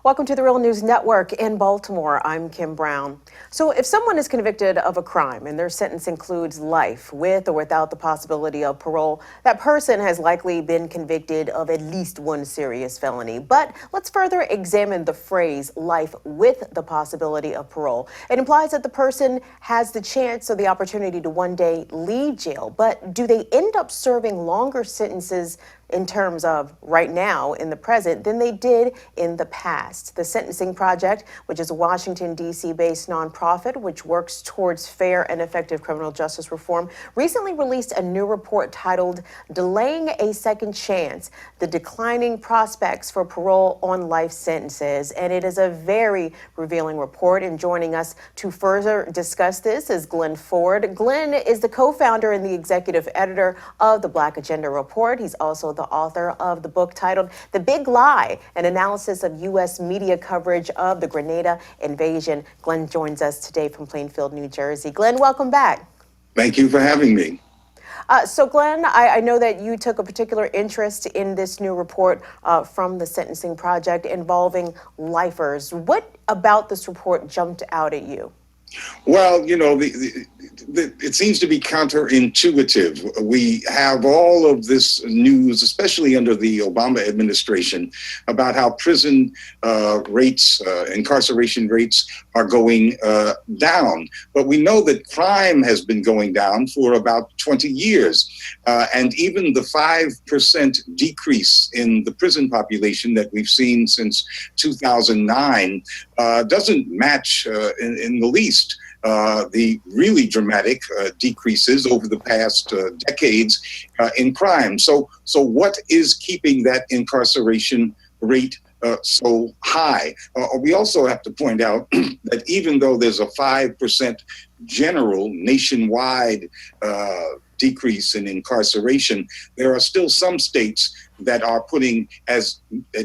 Welcome to the Real News Network in Baltimore. I'm Kim Brown. So if someone is convicted of a crime and their sentence includes life with or without the possibility of parole, that person has likely been convicted of at least one serious felony. But let's further examine the phrase life with the possibility of parole. It implies that the person has the chance or the opportunity to one day leave jail. But do they end up serving longer sentences in terms of right now in the present than they did in the past? The Sentencing Project, which is a Washington, D.C. based nonprofit which works towards fair and effective criminal justice reform, recently released a new report titled Delaying a Second Chance, the Declining Prospects for Parole on Life Sentences. And it is a very revealing report. And joining us to further discuss this is Glen Ford. Glen is the co-founder and the executive editor of the Black Agenda Report. He's also the author of the book titled The Big Lie, an analysis of U.S. media coverage of the Grenada invasion. Glen joins us today from Plainfield, New Jersey. Glen, welcome back. Thank you for having me. So Glen, I know that you took a particular interest in this new report from the Sentencing Project involving lifers. What about this report jumped out at you? Well, you know, it seems to be counterintuitive. We have all of this news, especially under the Obama administration, about how prison rates, incarceration rates are going down. But we know that crime has been going down for about 20 years. And even the 5% decrease in the prison population that we've seen since 2009 doesn't match in the least the really dramatic decreases over the past decades in crime. So what is keeping that incarceration rate so high? We also have to point out that even though there's a 5% general nationwide decrease in incarceration, there are still some states that are putting at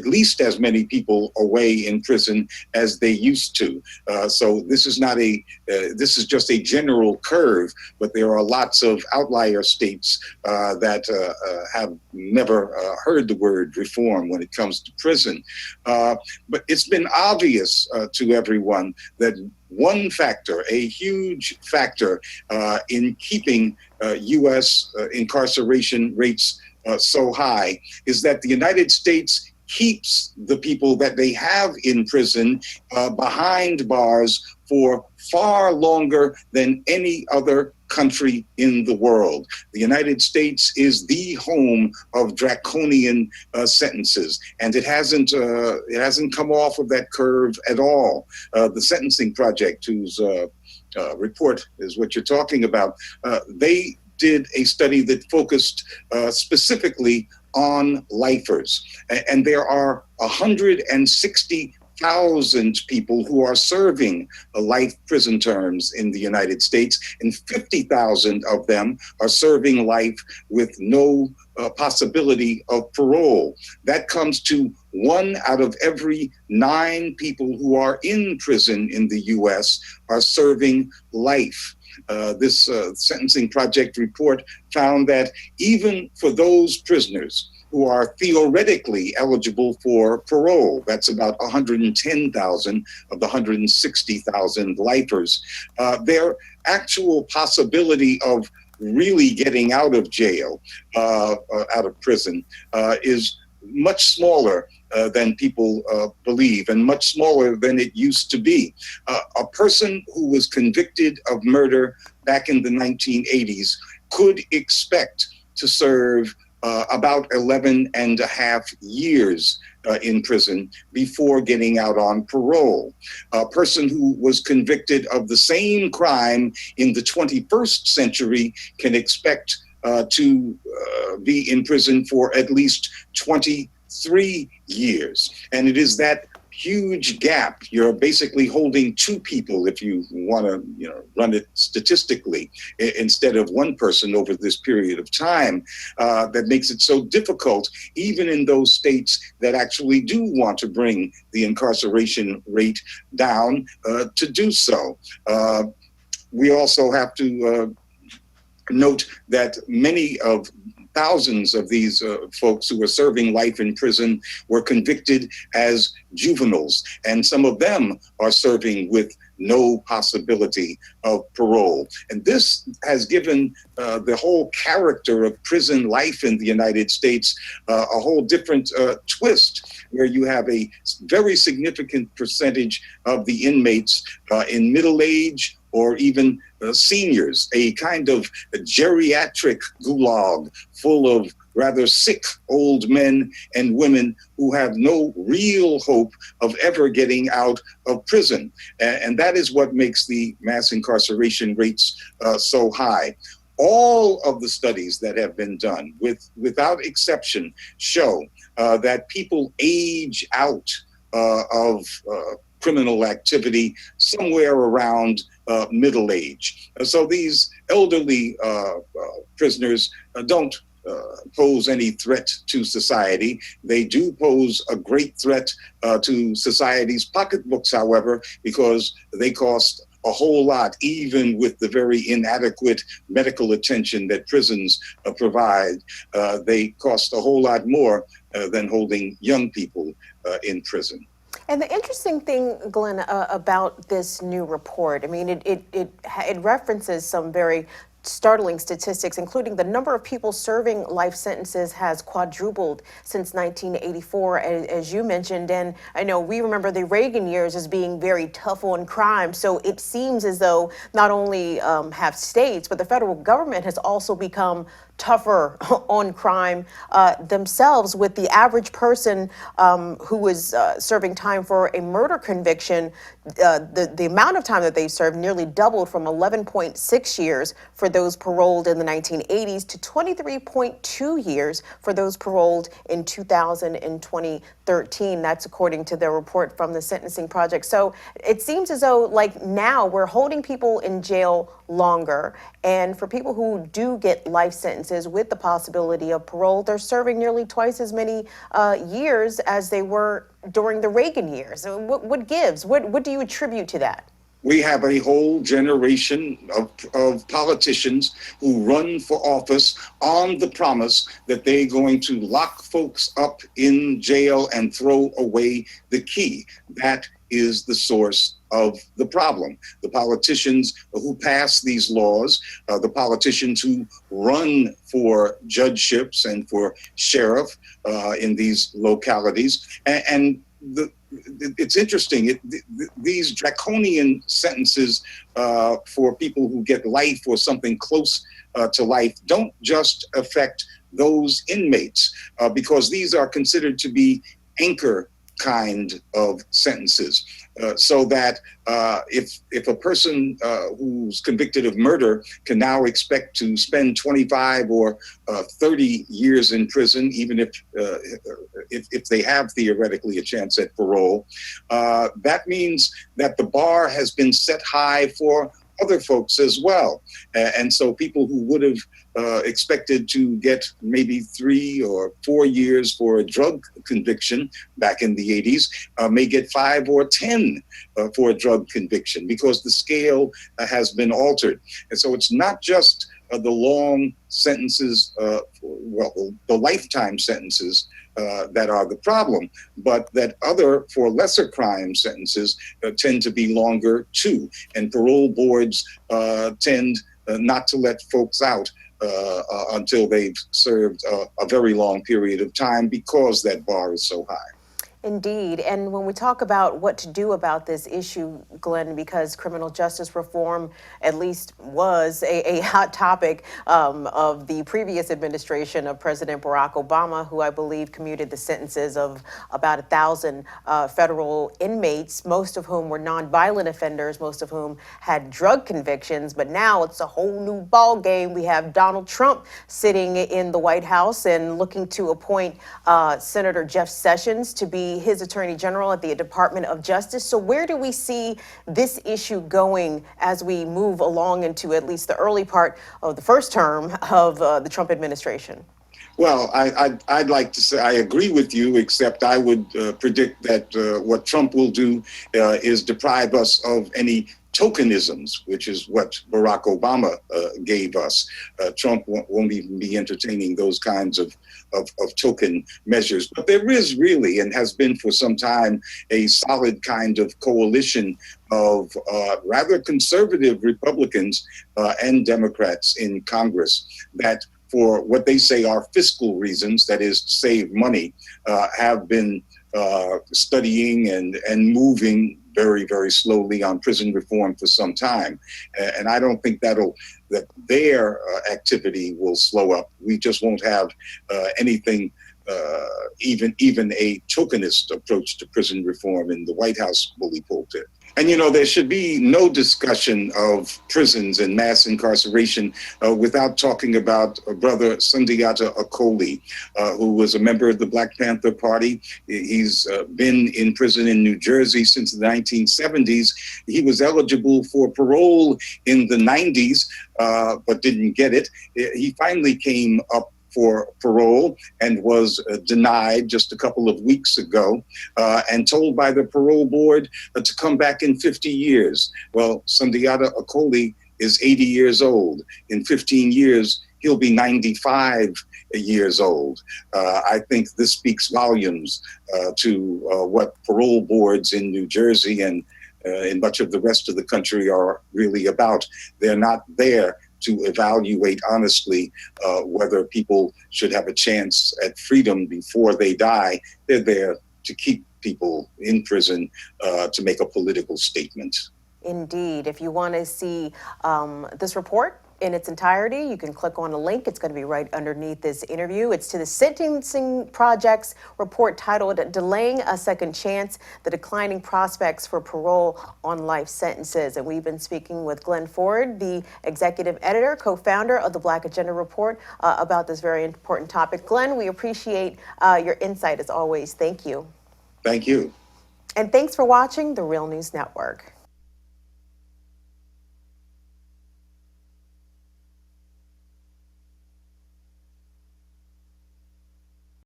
least as many people away in prison as they used to. So this is not this is just a general curve, but there are lots of outlier states that have never heard the word reform when it comes to prison. But it's been obvious to everyone that one factor, a huge factor in keeping U.S. incarceration rates so high, is that the United States keeps the people that they have in prison behind bars for far longer than any other country in the world. The United States is the home of draconian sentences, and it hasn't come off of that curve at all. The Sentencing Project, whose report is what you're talking about, they did a study that focused specifically on lifers. And there are 160,000 people who are serving life prison terms in the United States, and 50,000 of them are serving life with no possibility of parole. That comes to 1 out of every 9 people who are in prison in the U.S. are serving life. This Sentencing Project report found that even for those prisoners who are theoretically eligible for parole, that's about 110,000 of the 160,000 lifers, their actual possibility of really getting out of jail, out of prison, is much smaller than people believe, and much smaller than it used to be. A person who was convicted of murder back in the 1980s could expect to serve about 11 and a half years in prison before getting out on parole. A person who was convicted of the same crime in the 21st century can expect to be in prison for at least 23 years. And it is that huge gap. You're basically holding 2 people, if you want to run it statistically, instead of 1 person over this period of time, that makes it so difficult, even in those states that actually do want to bring the incarceration rate down, to do so. We also have to note that many of thousands of these folks who were serving life in prison were convicted as juveniles, and some of them are serving with no possibility of parole. And this has given the whole character of prison life in the United States a whole different twist, where you have a very significant percentage of the inmates in middle age or even seniors, a kind of a geriatric gulag full of rather sick old men and women who have no real hope of ever getting out of prison. And that is what makes the mass incarceration rates so high. All of the studies that have been done, without exception, show that people age out of criminal activity somewhere around middle age. So these elderly prisoners don't pose any threat to society. They do pose a great threat to society's pocketbooks, however, because they cost a whole lot, even with the very inadequate medical attention that prisons provide. They cost a whole lot more than holding young people in prison. And the interesting thing, Glenn, about this new report, I mean, it references some very startling statistics, including the number of people serving life sentences has quadrupled since 1984, as you mentioned. And I know we remember the Reagan years as being very tough on crime. So it seems as though not only have states, but the federal government has also become tougher on crime themselves, with the average person who is serving time for a murder conviction, the amount of time that they served nearly doubled from 11.6 years for those paroled in the 1980s to 23.2 years for those paroled in 2000 and 2013. That's according to the report from the Sentencing Project. So it seems as though, like, now we're holding people in jail longer, and for people who do get life sentences with the possibility of parole, they're serving nearly twice as many years as they were during the Reagan years. So what gives? What do you attribute to that? We have a whole generation of politicians who run for office on the promise that they're going to lock folks up in jail and throw away the key. That is the source of the problem. The politicians who pass these laws, the politicians who run for judgeships and for sheriff in these localities, it's interesting. These draconian sentences for people who get life or something close to life don't just affect those inmates, because these are considered to be anchor kind of sentences, so that if a person who's convicted of murder can now expect to spend 25 or 30 years in prison, even if they have theoretically a chance at parole, that means that the bar has been set high for other folks as well. And so people who would have expected to get maybe 3 or 4 years for a drug conviction back in the 80s may get 5 or 10 for a drug conviction, because the scale has been altered. And so it's not just the long sentences, the lifetime sentences that are the problem, but that other, for lesser crime sentences, tend to be longer too. And parole boards tend not to let folks out until they've served a very long period of time, because that bar is so high. Indeed. And when we talk about what to do about this issue, Glenn, because criminal justice reform at least was a hot topic of the previous administration of President Barack Obama, who I believe commuted the sentences of about 1,000 federal inmates, most of whom were nonviolent offenders, most of whom had drug convictions. But now it's a whole new ball game. We have Donald Trump sitting in the White House and looking to appoint Senator Jeff Sessions to be his attorney general at the Department of Justice. So where do we see this issue going as we move along into at least the early part of the first term of the Trump administration? Well, I'd like to say I agree with you, except I would predict that what Trump will do is deprive us of any tokenisms, which is what Barack Obama gave us. Trump won't even be entertaining those kinds of token measures. But there is really, and has been for some time, a solid kind of coalition of rather conservative Republicans and Democrats in Congress that, for what they say are fiscal reasons, that is to save money, have been studying and moving very, very slowly on prison reform for some time. And I don't think that their activity will slow up. We just won't have anything, even a tokenist approach to prison reform in the White House bully pulpit. And, there should be no discussion of prisons and mass incarceration without talking about Brother Sundiata Acoli, who was a member of the Black Panther Party. He's been in prison in New Jersey since the 1970s. He was eligible for parole in the 90s, but didn't get it. He finally came up for parole and was denied just a couple of weeks ago and told by the parole board to come back in 50 years. Well, Sundiata Acoli is 80 years old. In 15 years, he'll be 95 years old. I think this speaks volumes to what parole boards in New Jersey and in much of the rest of the country are really about. They're not there to evaluate honestly whether people should have a chance at freedom before they die. They're there to keep people in prison to make a political statement. Indeed. If you want to see this report in its entirety, you can click on a link. It's going to be right underneath this interview. It's to the Sentencing Project's report titled Delaying a Second Chance, the Declining Prospects for Parole on Life Sentences. And we've been speaking with Glen Ford, the executive editor, co-founder of the Black Agenda Report, about this very important topic. Glen, we appreciate your insight as always. Thank you. Thank you. And thanks for watching the Real News Network.